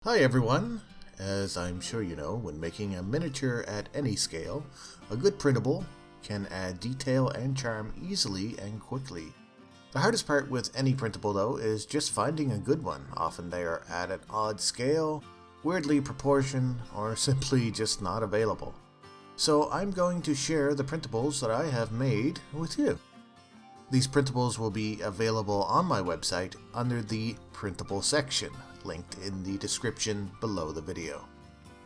Hi everyone! As I'm sure you know, when making a miniature at any scale, a good printable can add detail and charm easily and quickly. The hardest part with any printable though is just finding a good one. Often they are at an odd scale, weirdly proportioned, or simply just not available. So I'm going to share the printables that I have made with you. These printables will be available on my website under the printable section, linked in the description below the video.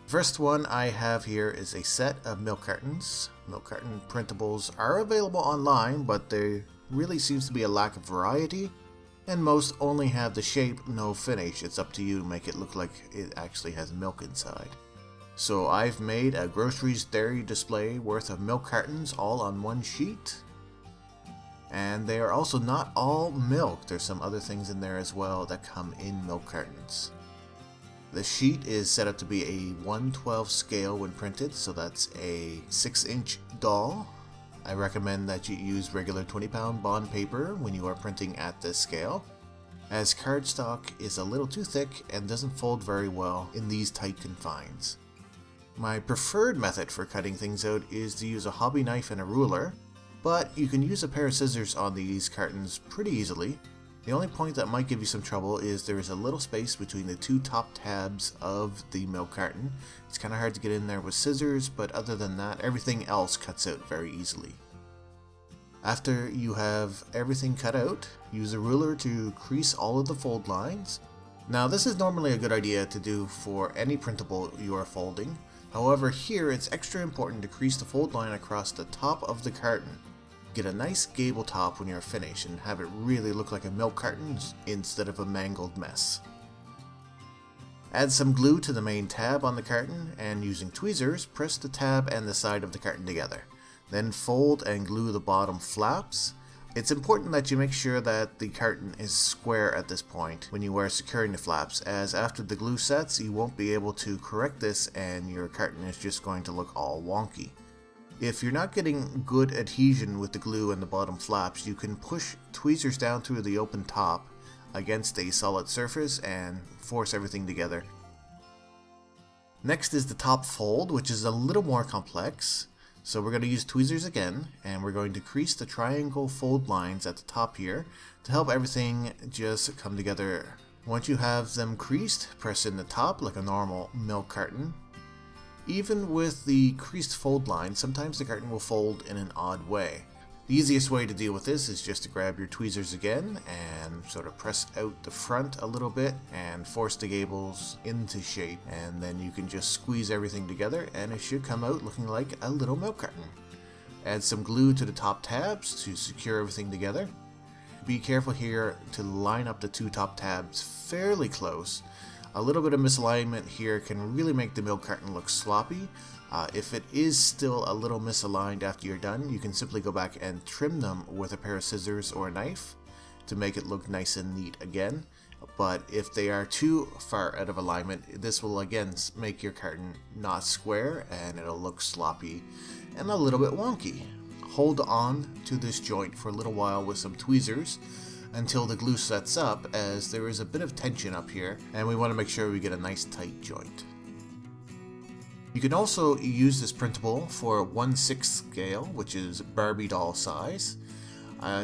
First one I have here is a set of milk cartons. Milk carton printables are available online, but there really seems to be a lack of variety, and most only have the shape, no finish. It's up to you to make it look like it actually has milk inside. So I've made a groceries dairy display worth of milk cartons all on one sheet. And they are also not all milk. There's some other things in there as well that come in milk cartons. The sheet is set up to be a 1/12 scale when printed, so that's a 6-inch doll. I recommend that you use regular 20-pound bond paper when you are printing at this scale, as cardstock is a little too thick and doesn't fold very well in these tight confines. My preferred method for cutting things out is to use a hobby knife and a ruler, but you can use a pair of scissors on these cartons pretty easily. The only point that might give you some trouble is there is a little space between the two top tabs of the milk carton. It's kind of hard to get in there with scissors, but other than that, everything else cuts out very easily. After you have everything cut out, use a ruler to crease all of the fold lines. Now this is normally a good idea to do for any printable you are folding. However, here it's extra important to crease the fold line across the top of the carton. Get a nice gable top when you're finished and have it really look like a milk carton instead of a mangled mess. Add some glue to the main tab on the carton, and using tweezers, press the tab and the side of the carton together. Then fold and glue the bottom flaps. It's important that you make sure that the carton is square at this point when you are securing the flaps, as after the glue sets you won't be able to correct this and your carton is just going to look all wonky. If you're not getting good adhesion with the glue and the bottom flaps, you can push tweezers down through the open top against a solid surface and force everything together. Next is the top fold, which is a little more complex. So we're going to use tweezers again, and we're going to crease the triangle fold lines at the top here to help everything just come together. Once you have them creased, press in the top like a normal milk carton. Even with the creased fold line, sometimes the carton will fold in an odd way. The easiest way to deal with this is just to grab your tweezers again and sort of press out the front a little bit and force the gables into shape, and then you can just squeeze everything together and it should come out looking like a little milk carton. Add some glue to the top tabs to secure everything together. Be careful here to line up the two top tabs fairly close. A little bit of misalignment here can really make the milk carton look sloppy. If it is still a little misaligned after you're done, you can simply go back and trim them with a pair of scissors or a knife to make it look nice and neat again. But if they are too far out of alignment, this will again make your carton not square and it'll look sloppy and a little bit wonky. Hold on to this joint for a little while with some tweezers until the glue sets up, as there is a bit of tension up here and we want to make sure we get a nice tight joint. You can also use this printable for a 1/6 scale, which is Barbie doll size.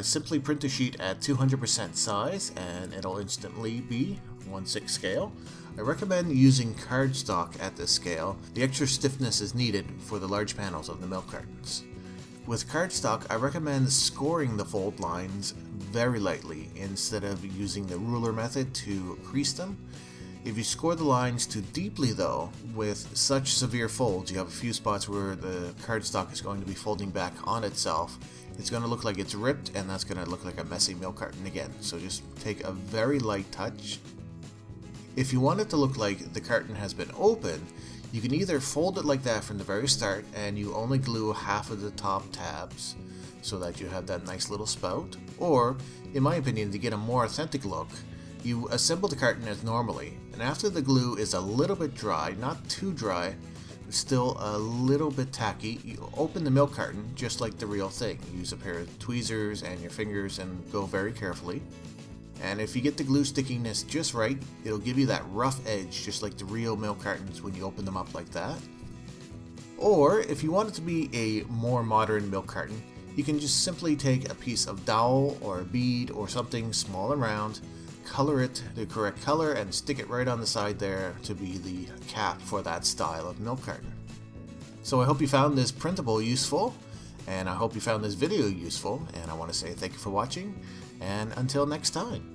Simply print a sheet at 200% size and it'll instantly be 1/6 scale. I recommend using cardstock at this scale. The extra stiffness is needed for the large panels of the milk cartons. With cardstock, I recommend scoring the fold lines very lightly instead of using the ruler method to crease them. If you score the lines too deeply though, with such severe folds, you have a few spots where the cardstock is going to be folding back on itself. It's going to look like it's ripped, and that's going to look like a messy milk carton again. So just take a very light touch. If you want it to look like the carton has been opened, you can either fold it like that from the very start and you only glue half of the top tabs so that you have that nice little spout, or, in my opinion, to get a more authentic look, you assemble the carton as normally, and after the glue is a little bit dry, not too dry, still a little bit tacky, you open the milk carton just like the real thing. Use a pair of tweezers and your fingers and go very carefully. And if you get the glue stickiness just right, it'll give you that rough edge just like the real milk cartons when you open them up like that. Or if you want it to be a more modern milk carton, you can just simply take a piece of dowel or a bead or something small and round, color it the correct color and stick it right on the side there to be the cap for that style of milk carton. So I hope you found this printable useful, and I hope you found this video useful, and I want to say thank you for watching, and until next time.